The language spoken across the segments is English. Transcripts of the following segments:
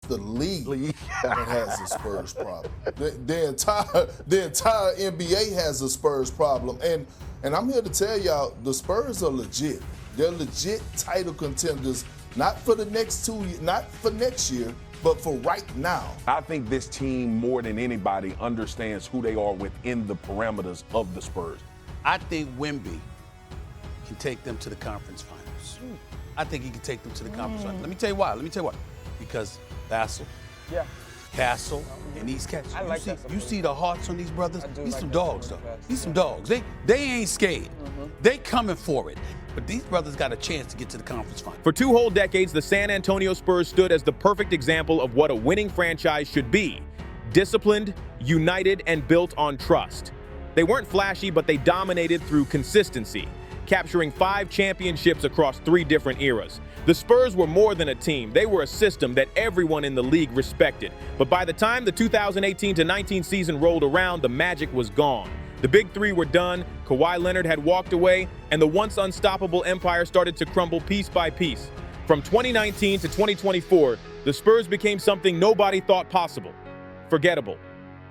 the league that has a Spurs problem. The entire NBA has a Spurs problem. And I'm here to tell y'all, the Spurs are legit. They're legit title contenders, not for the next 2 years, not for next year, but for right now. I think this team, more than anybody, understands who they are within the parameters of the Spurs. I think Wemby can take them to the conference finals. I think he can take them to the conference finals. Let me tell you why. Because Vassell, Castle, and these cats. You see the hearts on these brothers? These some dogs, though. These some dogs. They ain't scared. They coming for it. But these brothers got a chance to get to the conference final. For 2 whole decades, the San Antonio Spurs stood as the perfect example of what a winning franchise should be. Disciplined, united, and built on trust. They weren't flashy, but they dominated through consistency, capturing 5 championships across 3 different eras. The Spurs were more than a team. They were a system that everyone in the league respected. But by the time the 2018-19 season rolled around, the magic was gone. The big 3 were done, Kawhi Leonard had walked away, and the once unstoppable empire started to crumble piece by piece. From 2019 to 2024, the Spurs became something nobody thought possible. Forgettable.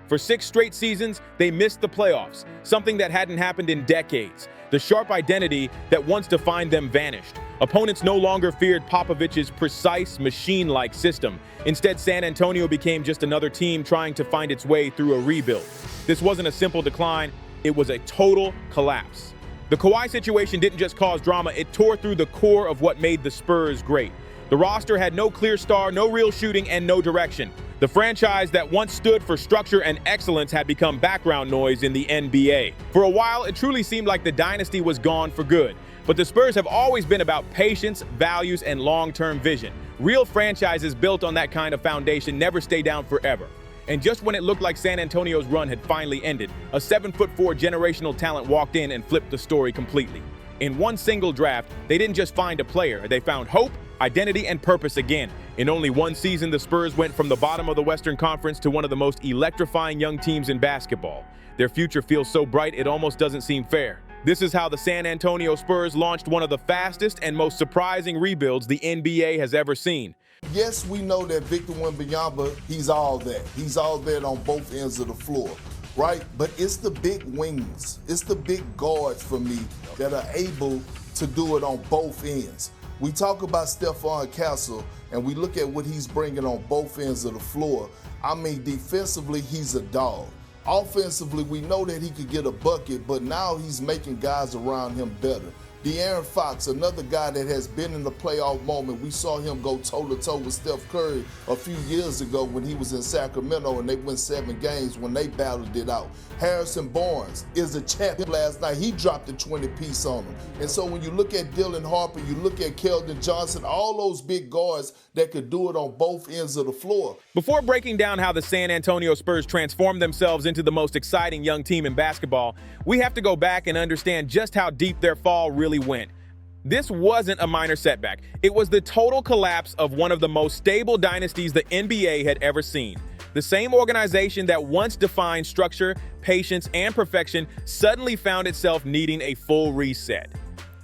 For 6 straight seasons, they missed the playoffs, something that hadn't happened in decades. The sharp identity that once defined them vanished. Opponents no longer feared Popovich's precise, machine-like system. Instead, San Antonio became just another team trying to find its way through a rebuild. This wasn't a simple decline, it was a total collapse. The Kawhi situation didn't just cause drama, it tore through the core of what made the Spurs great. The roster had no clear star, no real shooting, and no direction. The franchise that once stood for structure and excellence had become background noise in the NBA. For a while, it truly seemed like the dynasty was gone for good. But the Spurs have always been about patience, values, and long-term vision. Real franchises built on that kind of foundation never stay down forever. And just when it looked like San Antonio's run had finally ended, a 7'4" generational talent walked in and flipped the story completely. In one single draft, they didn't just find a player, they found hope, identity, and purpose again. In only one season, the Spurs went from the bottom of the Western Conference to one of the most electrifying young teams in basketball. Their future feels so bright, it almost doesn't seem fair. This is how the San Antonio Spurs launched one of the fastest and most surprising rebuilds the NBA has ever seen. Yes, we know that Victor Wembanyama, he's all that. He's all that on both ends of the floor, right? But it's the big wings, it's the big guards for me that are able to do it on both ends. We talk about Stefon Castle, and we look at what he's bringing on both ends of the floor. I mean, defensively, he's a dog. Offensively, we know that he could get a bucket, but now he's making guys around him better. De'Aaron Fox, another guy that has been in the playoff moment. We saw him go toe-to-toe with Steph Curry a few years ago when he was in Sacramento and they won 7 games when they battled it out. Harrison Barnes is a champion last night. He dropped a 20-piece on him. And so when you look at Dylan Harper, you look at Keldon Johnson, all those big guards that could do it on both ends of the floor. Before breaking down how the San Antonio Spurs transformed themselves into the most exciting young team in basketball, we have to go back and understand just how deep their fall really went. This wasn't a minor setback. It was the total collapse of one of the most stable dynasties the NBA had ever seen. The same organization that once defined structure, patience, and perfection suddenly found itself needing a full reset.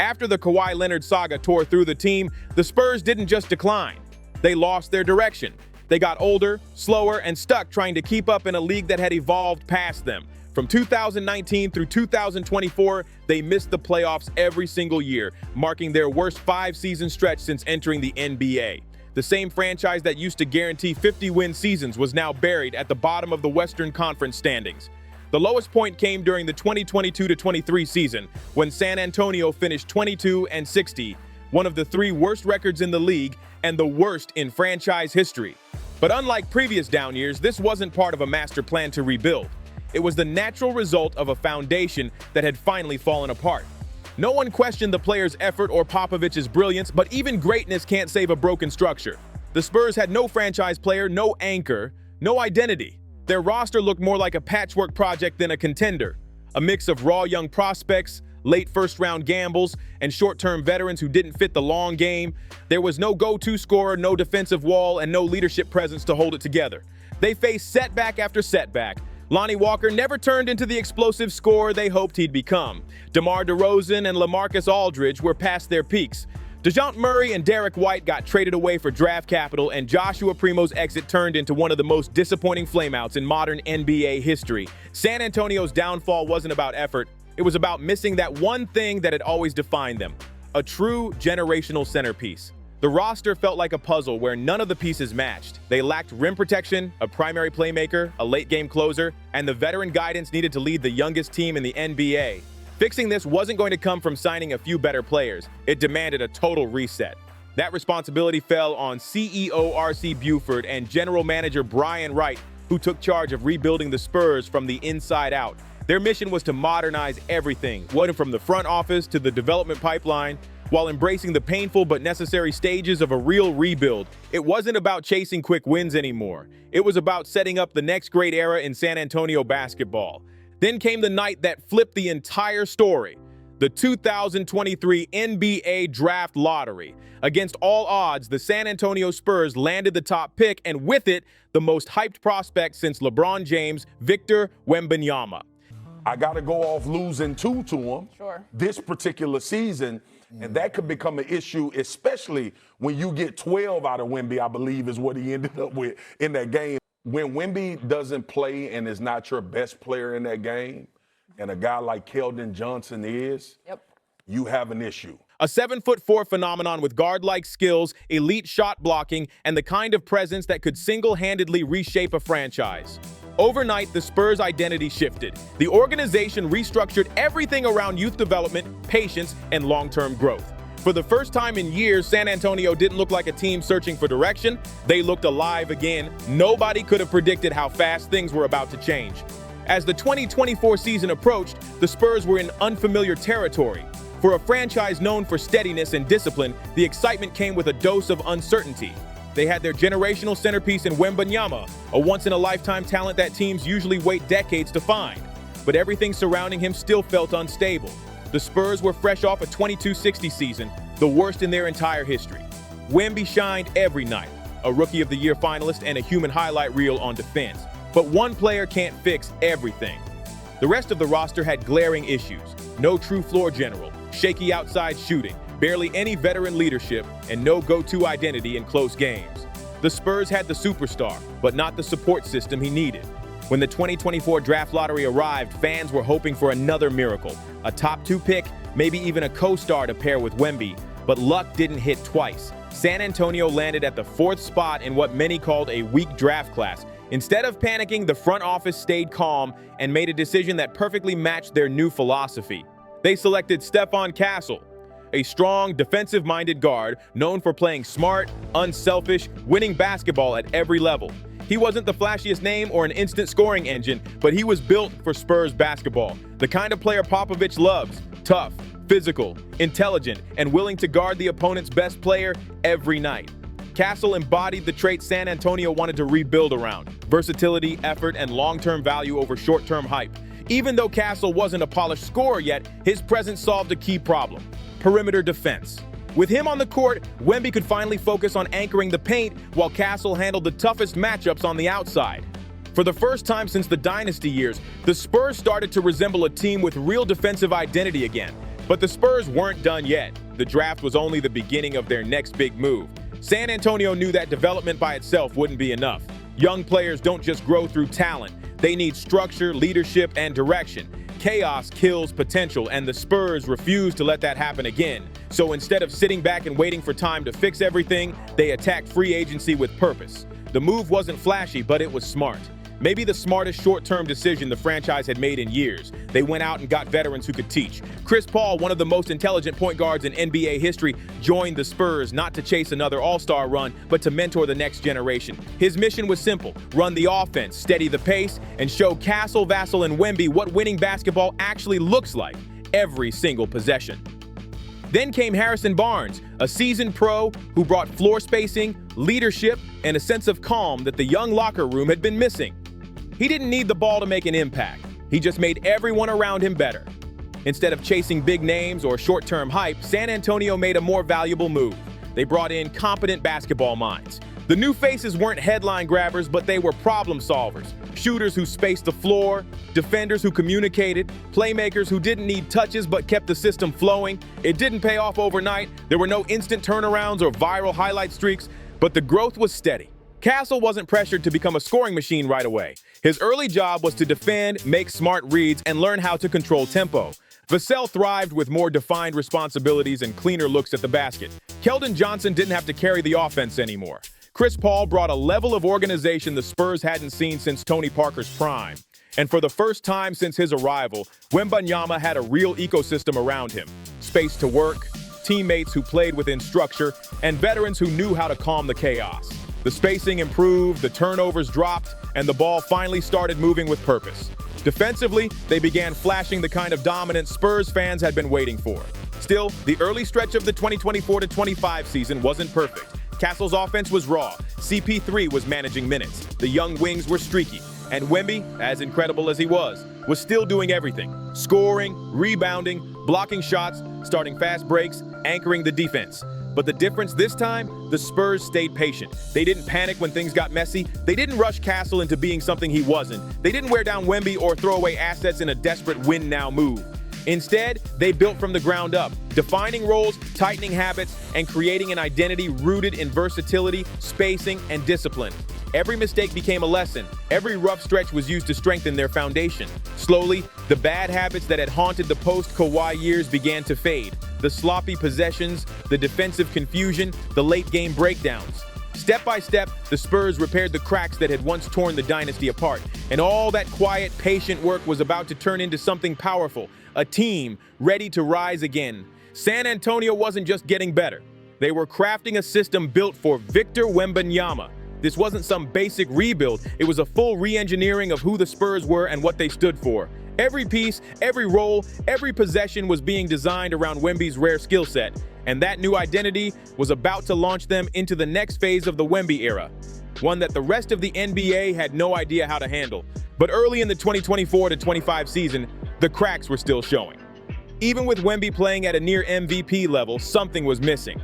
After the Kawhi Leonard saga tore through the team, the Spurs didn't just decline. They lost their direction. They got older, slower, and stuck trying to keep up in a league that had evolved past them. From 2019 through 2024, they missed the playoffs every single year, marking their worst 5-season stretch since entering the NBA. The same franchise that used to guarantee 50-win seasons was now buried at the bottom of the Western Conference standings. The lowest point came during the 2022-23 season, when San Antonio finished 22-60, one of the 3 worst records in the league and the worst in franchise history. But unlike previous down years, this wasn't part of a master plan to rebuild. It was the natural result of a foundation that had finally fallen apart. No one questioned the players' effort or Popovich's brilliance, but even greatness can't save a broken structure. The Spurs had no franchise player, no anchor, no identity. Their roster looked more like a patchwork project than a contender. A mix of raw young prospects, late first-round gambles, and short-term veterans who didn't fit the long game. There was no go-to scorer, no defensive wall, and no leadership presence to hold it together. They faced setback after setback. Lonnie Walker never turned into the explosive scorer they hoped he'd become. DeMar DeRozan and LaMarcus Aldridge were past their peaks. DeJounte Murray and Derek White got traded away for draft capital, and Joshua Primo's exit turned into one of the most disappointing flameouts in modern NBA history. San Antonio's downfall wasn't about effort. It was about missing that one thing that had always defined them, a true generational centerpiece. The roster felt like a puzzle where none of the pieces matched. They lacked rim protection, a primary playmaker, a late-game closer, and the veteran guidance needed to lead the youngest team in the NBA. Fixing this wasn't going to come from signing a few better players. It demanded a total reset. That responsibility fell on CEO R.C. Buford and General Manager Wright, who took charge of rebuilding the Spurs from the inside out. Their mission was to modernize everything, from the front office to the development pipeline, while embracing the painful but necessary stages of a real rebuild. It wasn't about chasing quick wins anymore. It was about setting up the next great era in San Antonio basketball. Then came the night that flipped the entire story, the 2023 NBA Draft Lottery. Against all odds, the San Antonio Spurs landed the top pick, and with it, the most hyped prospect since LeBron James, Victor Wembanyama. I got to go off losing 2 to him this particular season, and that could become an issue, especially when you get 12 out of Wemby, I believe is what he ended up with in that game. When Wemby doesn't play and is not your best player in that game, and a guy like Keldon Johnson is, you have an issue. A 7'4" phenomenon with guard-like skills, elite shot blocking, and the kind of presence that could single-handedly reshape a franchise. Overnight, the Spurs' identity shifted. The organization restructured everything around youth development, patience, and long-term growth. For the first time in years, San Antonio didn't look like a team searching for direction. They looked alive again. Nobody could have predicted how fast things were about to change. As the 2024 season approached, the Spurs were in unfamiliar territory. For a franchise known for steadiness and discipline, the excitement came with a dose of uncertainty. They had their generational centerpiece in Wembanyama, a once-in-a-lifetime talent that teams usually wait decades to find. But everything surrounding him still felt unstable. The Spurs were fresh off a 22-60 season, the worst in their entire history. Wemby shined every night, a Rookie of the Year finalist and a human highlight reel on defense. But one player can't fix everything. The rest of the roster had glaring issues. No true floor general, shaky outside shooting, barely any veteran leadership, and no go-to identity in close games. The Spurs had the superstar, but not the support system he needed. When the 2024 draft lottery arrived, fans were hoping for another miracle, a top 2 pick, maybe even a co-star to pair with Wemby, but luck didn't hit twice. San Antonio landed at the 4th spot in what many called a weak draft class. Instead of panicking, the front office stayed calm and made a decision that perfectly matched their new philosophy. They selected Stefon, a strong, defensive-minded guard known for playing smart, unselfish, winning basketball at every level. He wasn't the flashiest name or an instant scoring engine, but he was built for Spurs basketball. The kind of player Popovich loves: tough, physical, intelligent, and willing to guard the opponent's best player every night. Vassell embodied the traits San Antonio wanted to rebuild around: versatility, effort, and long-term value over short-term hype. Even though Vassell wasn't a polished scorer yet, his presence solved a key problem: perimeter defense. With him on the court, Wemby could finally focus on anchoring the paint, while Vassell handled the toughest matchups on the outside. For the first time since the Dynasty years, the Spurs started to resemble a team with real defensive identity again. But the Spurs weren't done yet. The draft was only the beginning of their next big move. San Antonio knew that development by itself wouldn't be enough. Young players don't just grow through talent. They need structure, leadership, and direction. Chaos kills potential, and the Spurs refused to let that happen again. So instead of sitting back and waiting for time to fix everything, they attacked free agency with purpose. The move wasn't flashy, but it was smart. Maybe the smartest short-term decision the franchise had made in years. They went out and got veterans who could teach. Chris Paul, one of the most intelligent point guards in NBA history, joined the Spurs not to chase another all-star run, but to mentor the next generation. His mission was simple: run the offense, steady the pace, and show Vassell, and Wemby what winning basketball actually looks like every single possession. Then came Harrison Barnes, a seasoned pro who brought floor spacing, leadership, and a sense of calm that the young locker room had been missing. He didn't need the ball to make an impact. He just made everyone around him better. Instead of chasing big names or short-term hype, San Antonio made a more valuable move. They brought in competent basketball minds. The new faces weren't headline grabbers, but they were problem solvers. Shooters who spaced the floor, defenders who communicated, playmakers who didn't need touches but kept the system flowing. It didn't pay off overnight. There were no instant turnarounds or viral highlight streaks, but the growth was steady. Vassell wasn't pressured to become a scoring machine right away. His early job was to defend, make smart reads, and learn how to control tempo. Vassell thrived with more defined responsibilities and cleaner looks at the basket. Keldon Johnson didn't have to carry the offense anymore. Chris Paul brought a level of organization the Spurs hadn't seen since Tony Parker's prime. And for the first time since his arrival, Wembanyama had a real ecosystem around him. Space to work, teammates who played within structure, and veterans who knew how to calm the chaos. The spacing improved, the turnovers dropped, and the ball finally started moving with purpose. Defensively, they began flashing the kind of dominance Spurs fans had been waiting for. Still, the early stretch of the 2024-25 season wasn't perfect. Vassell's offense was raw. CP3 was managing minutes. The young wings were streaky. And Wemby, as incredible as he was still doing everything. Scoring, rebounding, blocking shots, starting fast breaks, anchoring the defense. But the difference this time, the Spurs stayed patient. They didn't panic when things got messy. They didn't rush Vassell into being something he wasn't. They didn't wear down Wemby or throw away assets in a desperate win-now move. Instead, they built from the ground up, defining roles, tightening habits, and creating an identity rooted in versatility, spacing, and discipline. Every mistake became a lesson. Every rough stretch was used to strengthen their foundation. Slowly, the bad habits that had haunted the post-Kawhi years began to fade. The sloppy possessions, the defensive confusion, the late-game breakdowns. Step by step, the Spurs repaired the cracks that had once torn the dynasty apart. And all that quiet, patient work was about to turn into something powerful. A team ready to rise again. San Antonio wasn't just getting better. They were crafting a system built for Victor Wembanyama. This wasn't some basic rebuild. It was a full re-engineering of who the Spurs were and what they stood for. Every piece, every role, every possession was being designed around Wemby's rare skill set. And that new identity was about to launch them into the next phase of the Wemby era. One that the rest of the NBA had no idea how to handle. But early in the 2024-25 season, the cracks were still showing. Even with Wemby playing at a near MVP level, something was missing.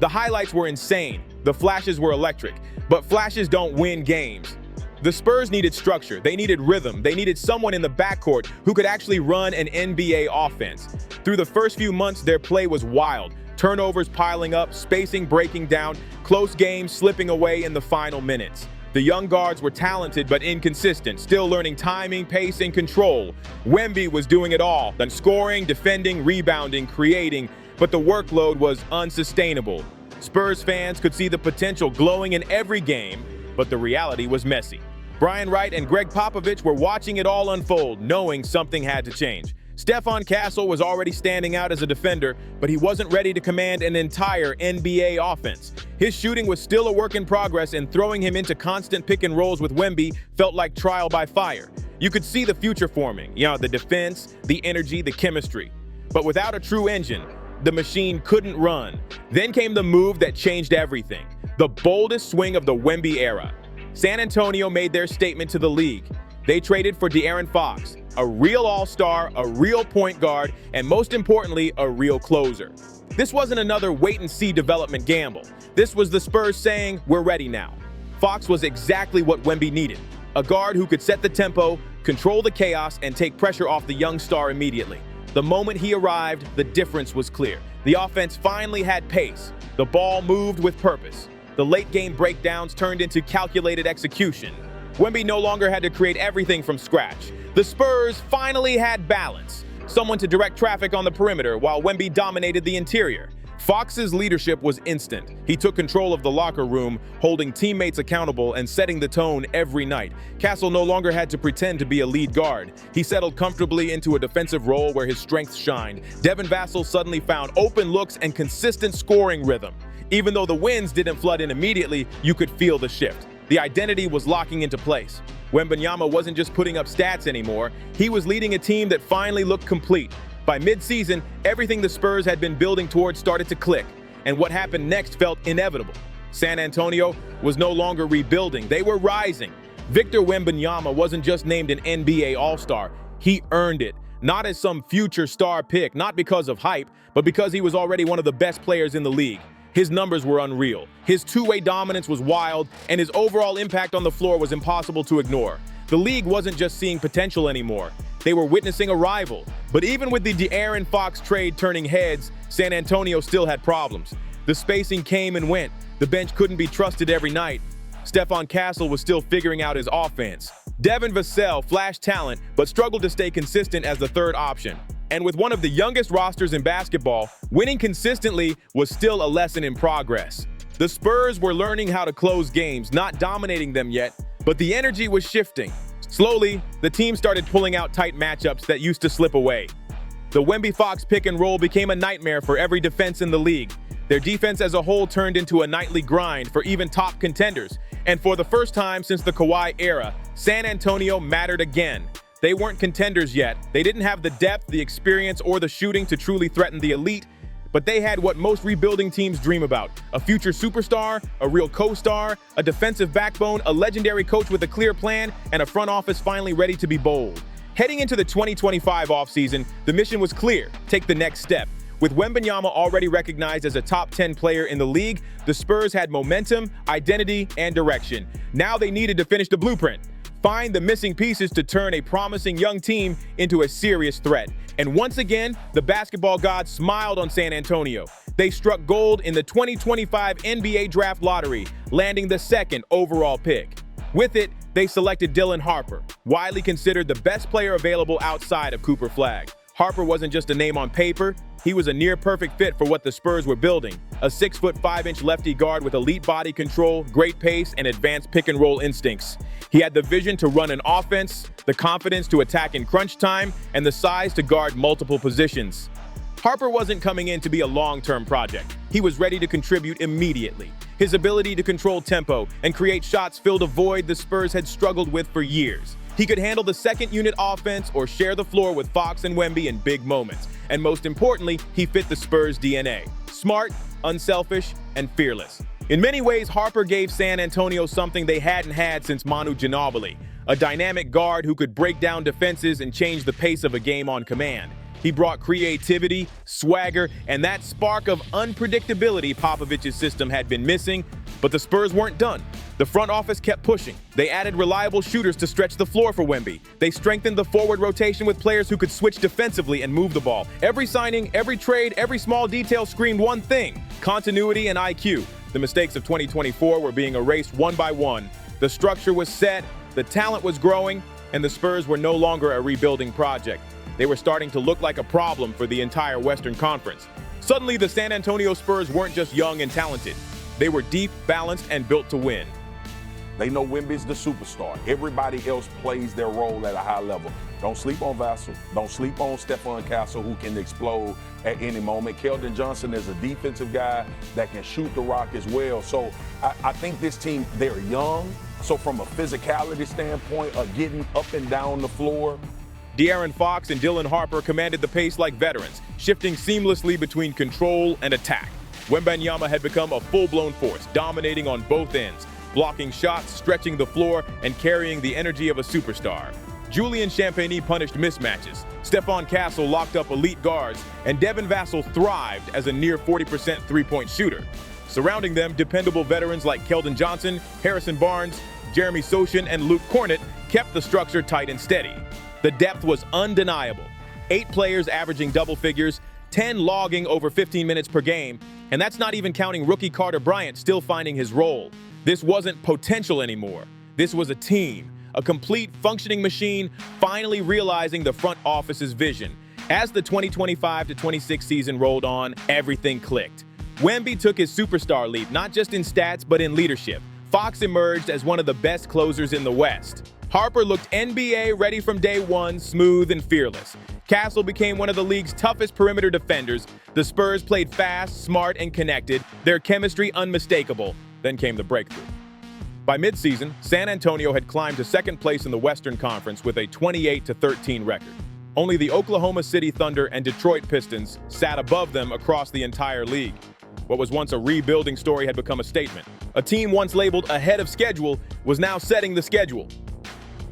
The highlights were insane. The flashes were electric. But flashes don't win games. The Spurs needed structure. They needed rhythm. They needed someone in the backcourt who could actually run an NBA offense. Through the first few months, their play was wild. Turnovers piling up, spacing breaking down, close games slipping away in the final minutes. The young guards were talented but inconsistent, still learning timing, pace, and control. Wemby was doing it all, then scoring, defending, rebounding, creating, but the workload was unsustainable. Spurs fans could see the potential glowing in every game, but the reality was messy. Wright and Gregg Popovich were watching it all unfold, knowing something had to change. Stephon was already standing out as a defender, but he wasn't ready to command an entire NBA offense. His shooting was still a work in progress, and throwing him into constant pick and rolls with Wemby felt like trial by fire. You could see the future forming, the defense, the energy, the chemistry. But without a true engine, the machine couldn't run. Then came the move that changed everything. The boldest swing of the Wemby era. San Antonio made their statement to the league. They traded for De'Aaron Fox, a real all-star, a real point guard, and most importantly, a real closer. This wasn't another wait-and-see development gamble. This was the Spurs saying, we're ready now. Fox was exactly what Wemby needed. A guard who could set the tempo, control the chaos, and take pressure off the young star immediately. The moment he arrived, the difference was clear. The offense finally had pace. The ball moved with purpose. The late-game breakdowns turned into calculated execution. Wemby no longer had to create everything from scratch. The Spurs finally had balance. Someone to direct traffic on the perimeter while Wemby dominated the interior. Fox's leadership was instant. He took control of the locker room, holding teammates accountable and setting the tone every night. Vassell no longer had to pretend to be a lead guard. He settled comfortably into a defensive role where his strengths shined. Devin Vassell suddenly found open looks and consistent scoring rhythm. Even though the wins didn't flood in immediately, you could feel the shift. The identity was locking into place. Wembanyama wasn't just putting up stats anymore. He was leading a team that finally looked complete. By mid-season, everything the Spurs had been building towards started to click, and what happened next felt inevitable. San Antonio was no longer rebuilding. They were rising. Victor Wembanyama wasn't just named an NBA All-Star. He earned it, not as some future star pick, not because of hype, but because he was already one of the best players in the league. His numbers were unreal. His two-way dominance was wild, and his overall impact on the floor was impossible to ignore. The league wasn't just seeing potential anymore. They were witnessing a rival. But even with the De'Aaron Fox trade turning heads, San Antonio still had problems. The spacing came and went. The bench couldn't be trusted every night. Stephon was still figuring out his offense. Devin Vassell flashed talent, but struggled to stay consistent as the third option. And with one of the youngest rosters in basketball, winning consistently was still a lesson in progress. The Spurs were learning how to close games, not dominating them yet, but the energy was shifting. Slowly, the team started pulling out tight matchups that used to slip away. The Wemby-Fox pick and roll became a nightmare for every defense in the league. Their defense as a whole turned into a nightly grind for even top contenders. And for the first time since the Kawhi era, San Antonio mattered again. They weren't contenders yet. They didn't have the depth, the experience, or the shooting to truly threaten the elite, but they had what most rebuilding teams dream about: a future superstar, a real co-star, a defensive backbone, a legendary coach with a clear plan, and a front office finally ready to be bold. Heading into the 2025 offseason, the mission was clear: take the next step. With Wembanyama already recognized as a top 10 player in the league, the Spurs had momentum, identity, and direction. Now they needed to finish the blueprint, find the missing pieces to turn a promising young team into a serious threat. And once again, the basketball gods smiled on San Antonio. They struck gold in the 2025 NBA Draft Lottery, landing the second overall pick. With it, they selected Dylan Harper, widely considered the best player available outside of Cooper Flagg. Harper wasn't just a name on paper, he was a near-perfect fit for what the Spurs were building. A 6'5" lefty guard with elite body control, great pace, and advanced pick-and-roll instincts. He had the vision to run an offense, the confidence to attack in crunch time, and the size to guard multiple positions. Harper wasn't coming in to be a long-term project. He was ready to contribute immediately. His ability to control tempo and create shots filled a void the Spurs had struggled with for years. He could handle the second-unit offense or share the floor with Fox and Wemby in big moments. And most importantly, he fit the Spurs' DNA. Smart, unselfish, and fearless. In many ways, Harper gave San Antonio something they hadn't had since Manu Ginobili, a dynamic guard who could break down defenses and change the pace of a game on command. He brought creativity, swagger, and that spark of unpredictability Popovich's system had been missing, but the Spurs weren't done. The front office kept pushing. They added reliable shooters to stretch the floor for Wemby. They strengthened the forward rotation with players who could switch defensively and move the ball. Every signing, every trade, every small detail screamed one thing: continuity and IQ. The mistakes of 2024 were being erased one by one. The structure was set, the talent was growing, and the Spurs were no longer a rebuilding project. They were starting to look like a problem for the entire Western Conference. Suddenly, the San Antonio Spurs weren't just young and talented. They were deep, balanced, and built to win. They know Wemby's the superstar. Everybody else plays their role at a high level. Don't sleep on Vassell. Don't sleep on Stefon, who can explode at any moment. Keldon Johnson is a defensive guy that can shoot the rock as well. So I think this team, they're young. So from a physicality standpoint of getting up and down the floor, De'Aaron Fox and Dylan Harper commanded the pace like veterans, shifting seamlessly between control and attack. Wembanyama had become a full-blown force, dominating on both ends, blocking shots, stretching the floor, and carrying the energy of a superstar. Julian Champagnie punished mismatches. Stefon locked up elite guards, and Devin Vassell thrived as a near 40% three-point shooter. Surrounding them, dependable veterans like Keldon Johnson, Harrison Barnes, Jeremy Sochan, and Kornet kept the structure tight and steady. The depth was undeniable. 8 players averaging double figures, 10 logging over 15 minutes per game, and that's not even counting rookie Bryant still finding his role. This wasn't potential anymore. This was a team, a complete functioning machine, finally realizing the front office's vision. As the 2025-26 season rolled on, everything clicked. Wemby took his superstar leap, not just in stats, but in leadership. Fox emerged as one of the best closers in the West. Harper looked NBA ready from day one, smooth and fearless. Castle became one of the league's toughest perimeter defenders. The Spurs played fast, smart, and connected, their chemistry unmistakable. Then came the breakthrough. By midseason, San Antonio had climbed to second place in the Western Conference with a 28-13 record. Only the Oklahoma City Thunder and Detroit Pistons sat above them across the entire league. What was once a rebuilding story had become a statement. A team once labeled ahead of schedule was now setting the schedule.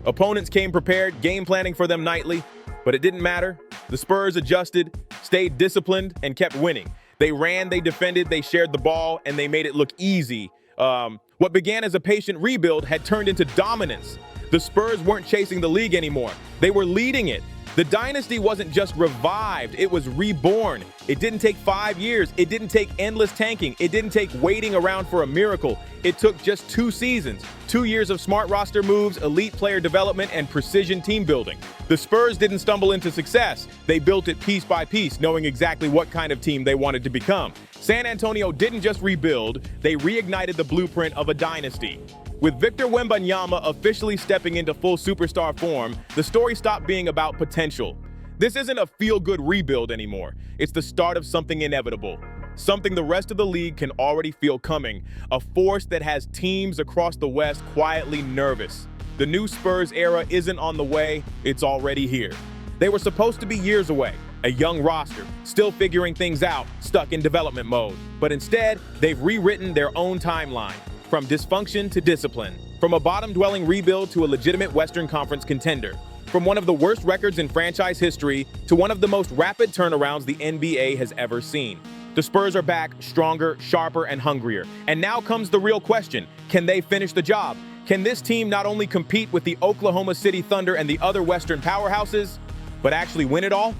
Opponents came prepared, game planning for them nightly, but it didn't matter. The Spurs adjusted, stayed disciplined, and kept winning. They ran, they defended, they shared the ball, and they made it look easy. What began as a patient rebuild had turned into dominance. The Spurs weren't chasing the league anymore. They were leading it. The dynasty wasn't just revived, it was reborn. It didn't take 5 years. It didn't take endless tanking. It didn't take waiting around for a miracle. It took just 2 seasons, 2 years of smart roster moves, elite player development, and precision team building. The Spurs didn't stumble into success. They built it piece by piece, knowing exactly what kind of team they wanted to become. San Antonio didn't just rebuild, they reignited the blueprint of a dynasty. With Victor Wembanyama officially stepping into full superstar form, the story stopped being about potential. This isn't a feel-good rebuild anymore. It's the start of something inevitable. Something the rest of the league can already feel coming. A force that has teams across the West quietly nervous. The new Spurs era isn't on the way, it's already here. They were supposed to be years away. A young roster, still figuring things out, stuck in development mode. But instead, they've rewritten their own timeline. From dysfunction to discipline. From a bottom-dwelling rebuild to a legitimate Western Conference contender. From one of the worst records in franchise history to one of the most rapid turnarounds the NBA has ever seen. The Spurs are back, stronger, sharper, and hungrier. And now comes the real question. Can they finish the job? Can this team not only compete with the Oklahoma City Thunder and the other Western powerhouses, but actually win it all?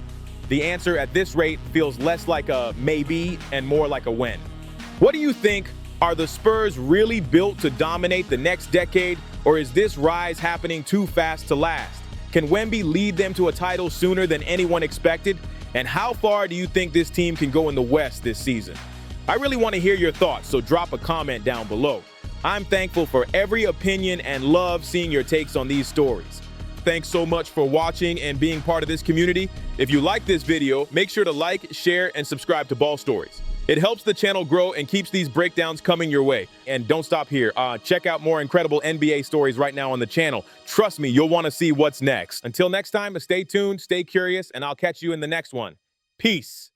The answer at this rate feels less like a maybe and more like a when. What do you think? Are the Spurs really built to dominate the next decade, or is this rise happening too fast to last? Can Wemby lead them to a title sooner than anyone expected? And how far do you think this team can go in the West this season? I really want to hear your thoughts, so drop a comment down below. I'm thankful for every opinion and love seeing your takes on these stories. Thanks so much for watching and being part of this community. If you like this video, make sure to like, share, and subscribe to Ball Stories. It helps the channel grow and keeps these breakdowns coming your way. And don't stop here. Check out more incredible NBA stories right now on the channel. Trust me, you'll want to see what's next. Until next time, stay tuned, stay curious, and I'll catch you in the next one. Peace.